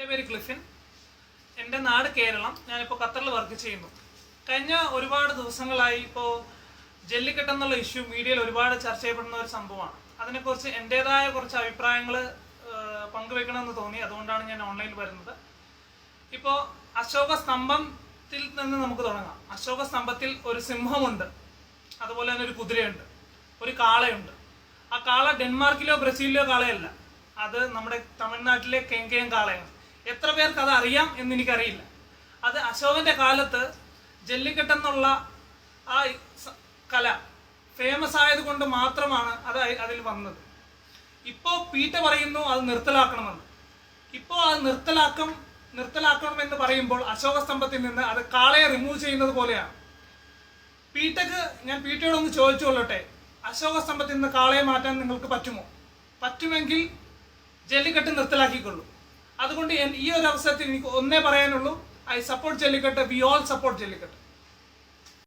എൻ്റെ പേര് ക്ലിഫിൻ. എൻ്റെ നാട് കേരളം. ഞാനിപ്പോൾ ഖത്തറിൽ വർക്ക് ചെയ്യുന്നു. കഴിഞ്ഞ ഒരുപാട് ദിവസങ്ങളായി ഇപ്പോൾ ജല്ലിക്കെട്ട് എന്നുള്ള ഇഷ്യൂ മീഡിയയിൽ ഒരുപാട് ചർച്ച ചെയ്യപ്പെടുന്ന ഒരു സംഭവമാണ്. അതിനെക്കുറിച്ച് എൻ്റേതായ കുറച്ച് അഭിപ്രായങ്ങൾ പങ്കുവെക്കണമെന്ന് തോന്നി. അതുകൊണ്ടാണ് ഞാൻ ഓൺലൈനിൽ വരുന്നത്. ഇപ്പോൾ അശോക സ്തംഭത്തിൽ നിന്ന് നമുക്ക് തുടങ്ങാം. അശോക സ്തംഭത്തിൽ ഒരു സിംഹമുണ്ട്, അതുപോലെ തന്നെ ഒരു കുതിരയുണ്ട്, ഒരു കാളയുണ്ട്. ആ കാള ഡെൻമാർക്കിലോ ബ്രസീലിലോ കാളയല്ല, അത് നമ്മുടെ തമിഴ്നാട്ടിലെ കെങ്കയം കാളയാണ്. എത്ര പേർക്ക് അത് അറിയാം എന്ന് എനിക്കറിയില്ല. അത് അശോകന്റെ കാലത്ത് ജല്ലിക്കെട്ടെന്നുള്ള ആ കല ഫേമസ് ആയതുകൊണ്ട് മാത്രമാണ് അത് അതിൽ വന്നത്. ഇപ്പോൾ പീറ്റ പറയുന്നു അത് നിർത്തലാക്കണമെന്ന്. ഇപ്പോൾ അത് നിർത്തലാക്കണമെന്ന് പറയുമ്പോൾ അശോക സ്തംഭത്തിൽ നിന്ന് അത് കാളയെ റിമൂവ് ചെയ്യുന്നത് പോലെയാണ്. ഞാൻ പീറ്റയോടൊന്ന് ചോദിച്ചുകൊള്ളട്ടെ, അശോക സ്തംഭത്തിൽ നിന്ന് കാളയെ മാറ്റാൻ നിങ്ങൾക്ക് പറ്റുമോ? പറ്റുമെങ്കിൽ ജല്ലിക്കെട്ട് നിർത്തലാക്കിക്കൊള്ളൂ. അതുകൊണ്ട് ഈ ഒരു അവസരത്തിൽ എനിക്ക് ഒന്നേ പറയാനുള്ളൂ, I support Jallikattu. We all support Jallikattu.